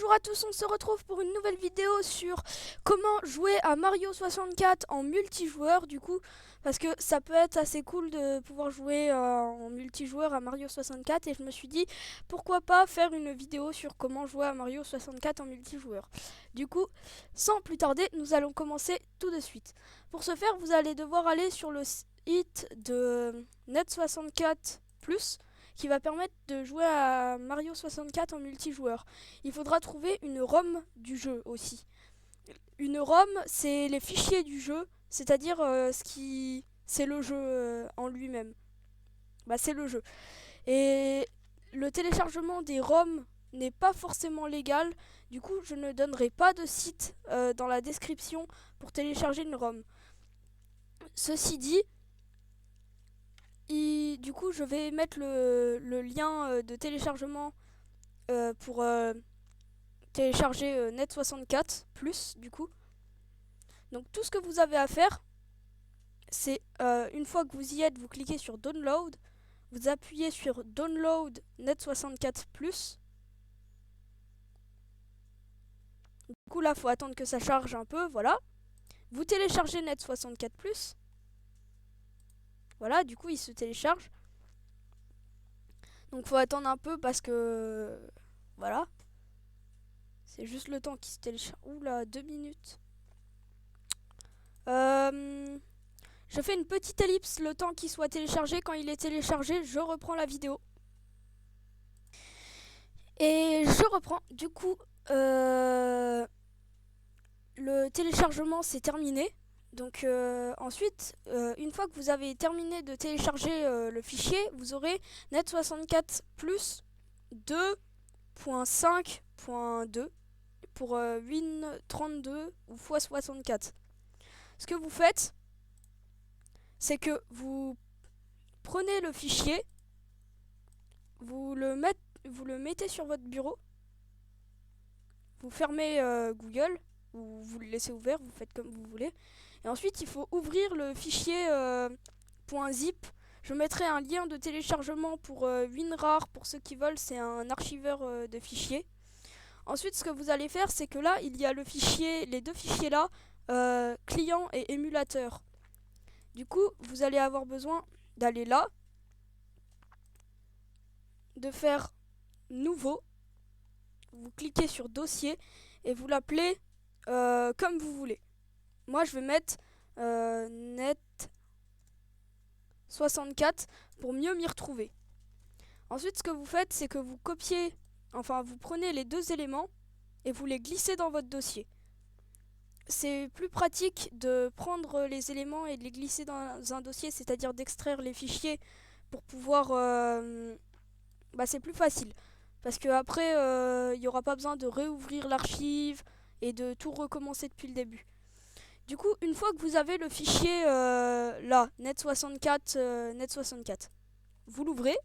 Bonjour à tous, on se retrouve pour une nouvelle vidéo sur comment jouer à Mario 64 en multijoueur du coup, parce que ça peut être assez cool de pouvoir jouer en multijoueur à Mario 64 et je me suis dit pourquoi pas faire une vidéo sur comment jouer à Mario 64 en multijoueur. Du coup, sans plus tarder, nous allons commencer tout de suite. Pour ce faire, vous allez devoir aller sur le site de Net64 Plus qui va permettre de jouer à Mario 64 en multijoueur. Il faudra trouver une ROM du jeu aussi. Une ROM, c'est les fichiers du jeu, c'est-à-dire c'est le jeu en lui-même. Bah, c'est le jeu. Et le téléchargement des ROM n'est pas forcément légal. Du coup, je ne donnerai pas de site dans la description pour télécharger une ROM. Ceci dit, du coup, je vais mettre le lien de téléchargement pour télécharger Net64 Plus du coup. Donc tout ce que vous avez à faire, c'est une fois que vous y êtes, vous cliquez sur Download, vous appuyez sur Download Net64 Plus. Du coup là, faut attendre que ça charge un peu, voilà. Vous téléchargez Net64 Plus. Voilà, du coup il se télécharge. Donc faut attendre un peu parce que voilà. C'est juste le temps qui se télécharge. Oula, 2 minutes. Je fais une petite ellipse le temps qu'il soit téléchargé. Quand il est téléchargé, je reprends la vidéo. Et je reprends. Du coup, le téléchargement c'est terminé. Donc ensuite, une fois que vous avez terminé de télécharger le fichier, vous aurez Net64 Plus 2.5.2 pour Win32 ou x64. Ce que vous faites, c'est que vous prenez le fichier, vous le mettez sur votre bureau, vous fermez Google, ou vous le laissez ouvert, vous faites comme vous voulez. Et ensuite, il faut ouvrir le fichier .zip. Je mettrai un lien de téléchargement pour WinRAR, pour ceux qui veulent, c'est un archiveur de fichiers. Ensuite, ce que vous allez faire, c'est que là, il y a le fichier, les deux fichiers là, client et émulateur. Du coup, vous allez avoir besoin d'aller là, de faire nouveau, vous cliquez sur dossier et vous l'appelez comme vous voulez. Moi je vais mettre net 64 pour mieux m'y retrouver. Ensuite ce que vous faites c'est que vous copiez, enfin vous prenez les deux éléments et vous les glissez dans votre dossier. C'est plus pratique de prendre les éléments et de les glisser dans un dossier, c'est-à-dire d'extraire les fichiers pour pouvoir... c'est plus facile. Parce qu'après, il n'y aura pas besoin de réouvrir l'archive et de tout recommencer depuis le début. Du coup, une fois que vous avez le fichier là, Net64, vous l'ouvrez.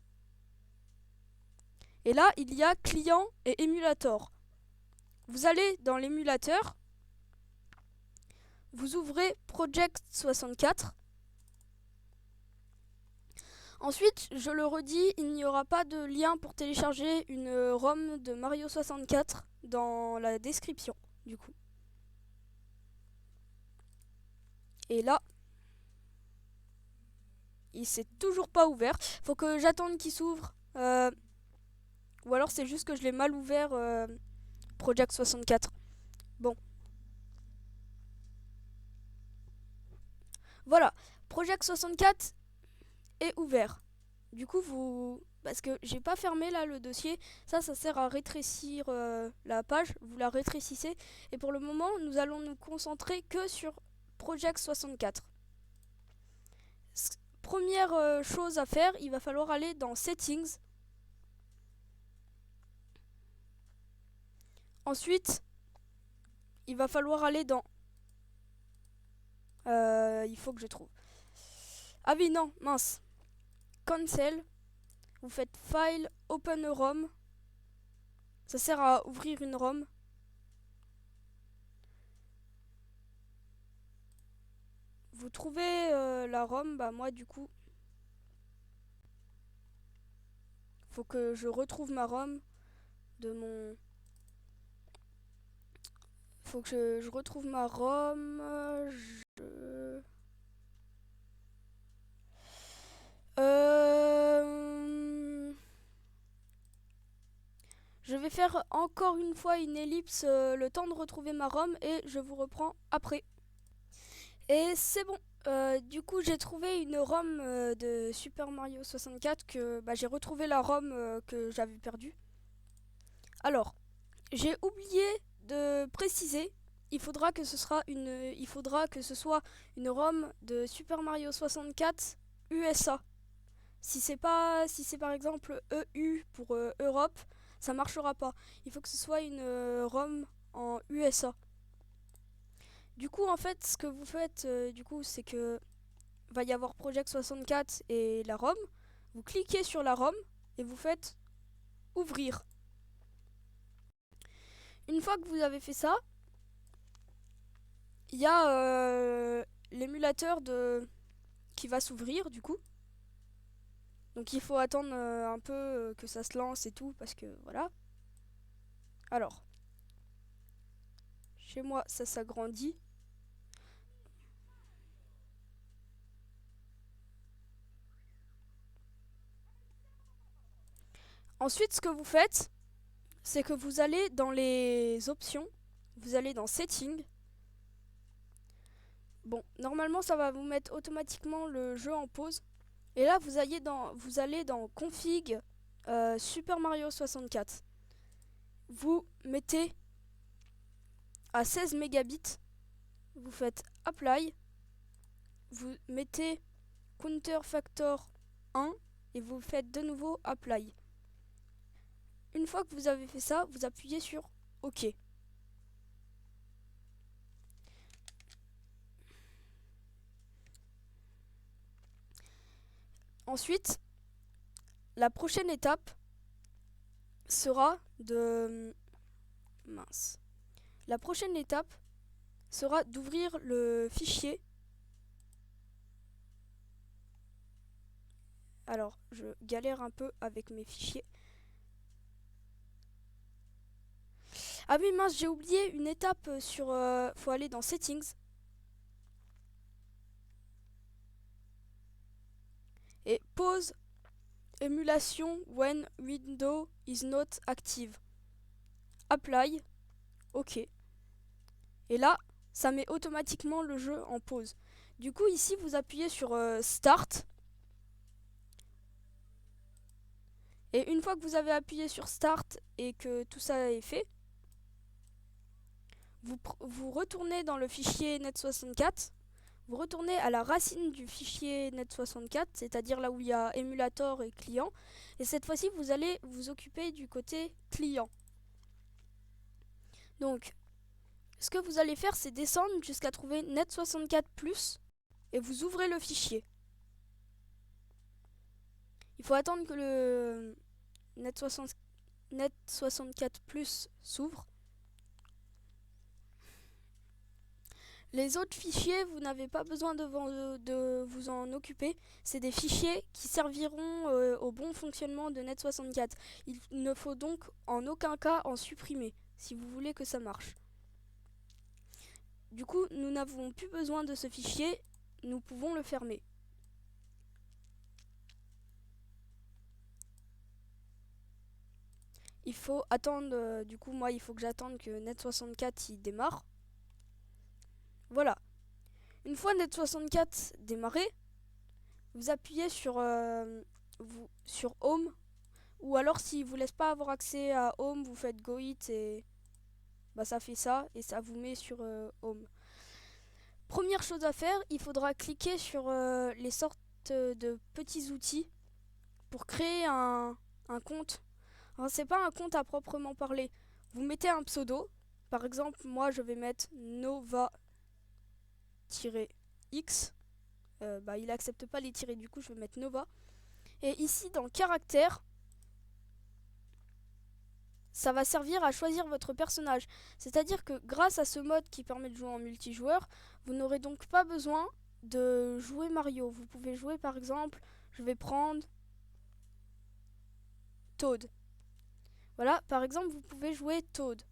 Et là, il y a client et émulateur. Vous allez dans l'émulateur. Vous ouvrez Project 64. Ensuite, je le redis, il n'y aura pas de lien pour télécharger une ROM de Mario 64 dans la description, du coup. Et là, il s'est toujours pas ouvert. Faut que j'attende qu'il s'ouvre. Ou alors c'est juste que je l'ai mal ouvert, Project 64. Bon. Voilà, Project 64 est ouvert. Du coup, parce que j'ai pas fermé là le dossier, ça sert à rétrécir la page, vous la rétrécissez. Et pour le moment, nous allons nous concentrer que sur Project 64. Première chose à faire, il va falloir aller dans Settings. Ensuite, il va falloir aller dans... il faut que je trouve. Ah oui, non, mince. Cancel. Vous faites File, Open a ROM. Ça sert à ouvrir une ROM. Vous trouvez la ROM, bah moi du coup, faut que je retrouve ma ROM de mon Faut que je retrouve ma ROM. Euh, Je vais faire encore une fois une ellipse, le temps de retrouver ma ROM et je vous reprends après. Et c'est bon. Du coup, j'ai trouvé une ROM de Super Mario 64 que j'ai retrouvé la ROM que j'avais perdue. Alors, j'ai oublié de préciser, il faudra que ce soit une ROM de Super Mario 64 USA. Si c'est par exemple EU pour Europe, ça marchera pas. Il faut que ce soit une ROM en USA. Du coup, en fait, ce que vous faites, c'est que va y avoir Project 64 et la ROM. Vous cliquez sur la ROM et vous faites ouvrir. Une fois que vous avez fait ça, il y a l'émulateur qui va s'ouvrir du coup. Donc il faut attendre un peu que ça se lance et tout parce que voilà. Alors, chez moi ça s'agrandit. Ensuite, ce que vous faites, c'est que vous allez dans les options, vous allez dans Settings. Bon, normalement ça va vous mettre automatiquement le jeu en pause. Et là, vous allez dans Config Super Mario 64. Vous mettez à 16 mégabits, vous faites Apply, vous mettez Counter Factor 1 et vous faites de nouveau Apply. Une fois que vous avez fait ça, vous appuyez sur OK. Ensuite, la prochaine étape sera de... Mince. La prochaine étape sera d'ouvrir le fichier. Alors, je galère un peu avec mes fichiers. Ah oui, mince, j'ai oublié une étape sur... faut aller dans Settings. Et pause émulation when window is not active. Apply. OK. Et là, ça met automatiquement le jeu en pause. Du coup, ici, vous appuyez sur Start. Et une fois que vous avez appuyé sur Start et que tout ça est fait, vous retournez dans le fichier net64. Vous retournez à la racine du fichier net64, c'est-à-dire là où il y a émulateur et client. Et cette fois-ci, vous allez vous occuper du côté client. Donc, ce que vous allez faire, c'est descendre jusqu'à trouver net64+, et vous ouvrez le fichier. Il faut attendre que le net64+ s'ouvre. Les autres fichiers, vous n'avez pas besoin de vous en occuper. C'est des fichiers qui serviront au bon fonctionnement de net64. Il ne faut donc en aucun cas en supprimer, si vous voulez que ça marche. Du coup, nous n'avons plus besoin de ce fichier, nous pouvons le fermer. Il faut attendre, du coup moi il faut que j'attende que net64 il démarre. Voilà. Une fois net64 démarré, vous appuyez sur Home, ou alors s'il vous laisse pas avoir accès à Home, vous faites Go It et ça fait ça et ça vous met sur Home. Première chose à faire, il faudra cliquer sur les sortes de petits outils pour créer un compte. Alors c'est pas un compte à proprement parler. Vous mettez un pseudo. Par exemple, moi je vais mettre Nova-X. Il accepte pas les tirés, du coup je vais mettre Nova. Et ici dans caractère, ça va servir à choisir votre personnage. C'est-à-dire que grâce à ce mode qui permet de jouer en multijoueur, vous n'aurez donc pas besoin de jouer Mario. Vous pouvez jouer par exemple, je vais prendre Toad. Voilà, par exemple, vous pouvez jouer Toad.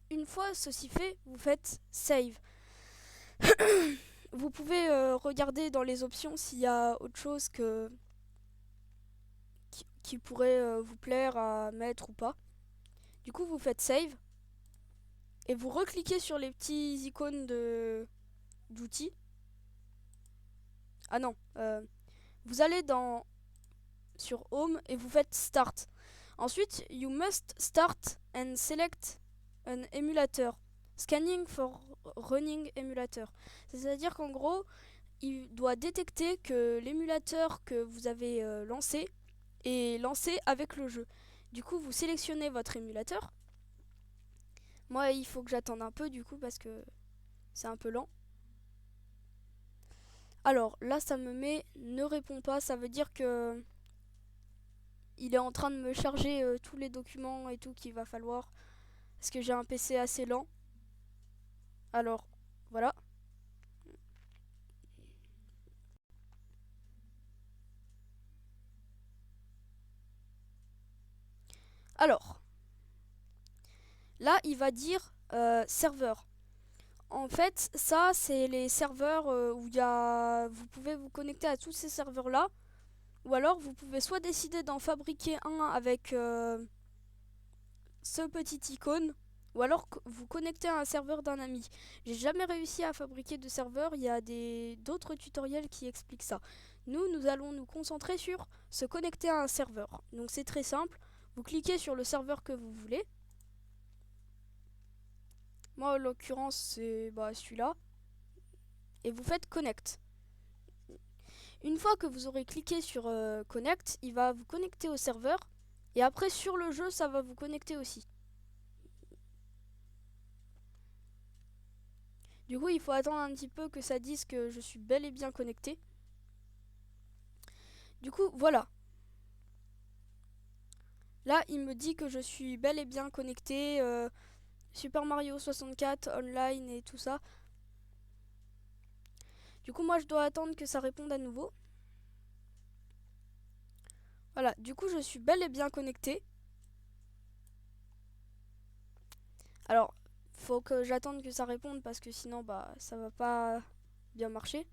Une fois ceci fait, vous faites Save. Vous pouvez regarder dans les options s'il y a autre chose qui pourrait vous plaire à mettre ou pas. Du coup, vous faites Save et vous recliquez sur les petits icônes d'outils. Ah non, vous allez sur Home et vous faites Start. Ensuite, you must start and select an emulator. Scanning for running emulator. C'est-à-dire qu'en gros, il doit détecter que l'émulateur que vous avez lancé est lancé avec le jeu. Du coup, vous sélectionnez votre émulateur. Moi, il faut que j'attende un peu du coup parce que c'est un peu lent. Alors là, ça me met ne répond pas. Ça veut dire que il est en train de me charger tous les documents et tout qu'il va falloir. Parce que j'ai un PC assez lent. Alors, voilà. Alors, là, il va dire serveur. En fait, ça, c'est les serveurs où vous pouvez vous connecter à tous ces serveurs-là. Ou alors, vous pouvez soit décider d'en fabriquer un avec ce petit icône, ou alors vous connecter à un serveur d'un ami. J'ai jamais réussi à fabriquer de serveur, il y a d'autres tutoriels qui expliquent ça. Nous allons nous concentrer sur se connecter à un serveur. Donc c'est très simple, vous cliquez sur le serveur que vous voulez. Moi en l'occurrence c'est celui-là. Et vous faites Connect. Une fois que vous aurez cliqué sur Connect, il va vous connecter au serveur. Et après sur le jeu, ça va vous connecter aussi. Du coup, il faut attendre un petit peu que ça dise que je suis bel et bien connecté. Du coup, voilà. Là, il me dit que je suis bel et bien connecté. Super Mario 64 online et tout ça. Du coup, moi, je dois attendre que ça réponde à nouveau. Voilà, du coup, je suis bel et bien connecté. Alors, faut que j'attende que ça réponde parce que sinon, ça va pas bien marcher.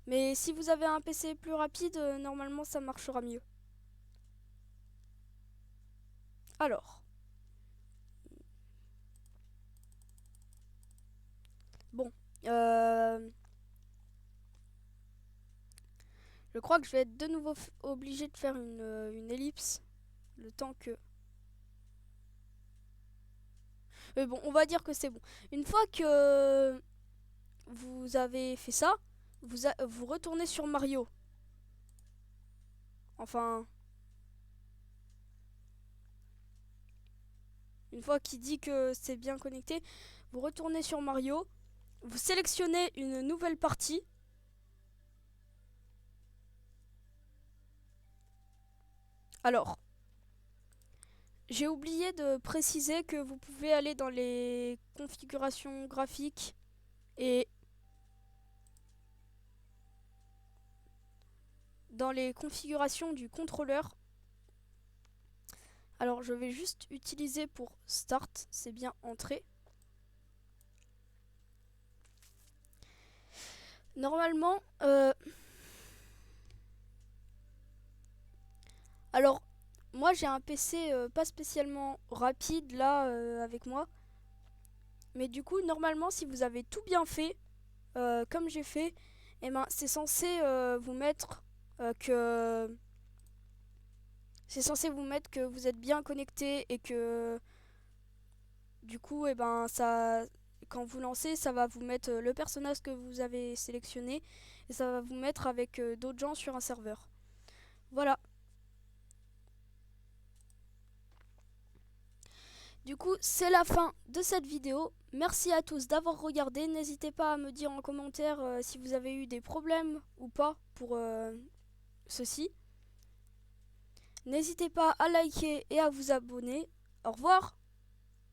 Mais si vous avez un PC plus rapide, normalement, ça marchera mieux. Alors. Bon. Je crois que je vais être de nouveau obligé de faire une ellipse. Le temps que... Mais bon, on va dire que c'est bon. Une fois que vous avez fait ça, vous retournez sur Mario. Enfin... Une fois qu'il dit que c'est bien connecté, vous retournez sur Mario. Vous sélectionnez une nouvelle partie. Alors, j'ai oublié de préciser que vous pouvez aller dans les configurations graphiques et dans les configurations du contrôleur. Alors je vais juste utiliser pour Start, c'est bien entrée. Normalement, alors moi j'ai un PC pas spécialement rapide là avec moi. Mais du coup, normalement, si vous avez tout bien fait, comme j'ai fait, eh ben, c'est censé vous mettre que... C'est censé vous mettre que vous êtes bien connecté et que du coup, eh ben, quand vous lancez, ça va vous mettre le personnage que vous avez sélectionné et ça va vous mettre avec d'autres gens sur un serveur. Voilà. Du coup, c'est la fin de cette vidéo. Merci à tous d'avoir regardé. N'hésitez pas à me dire en commentaire si vous avez eu des problèmes ou pas pour ceci. N'hésitez pas à liker et à vous abonner. Au revoir!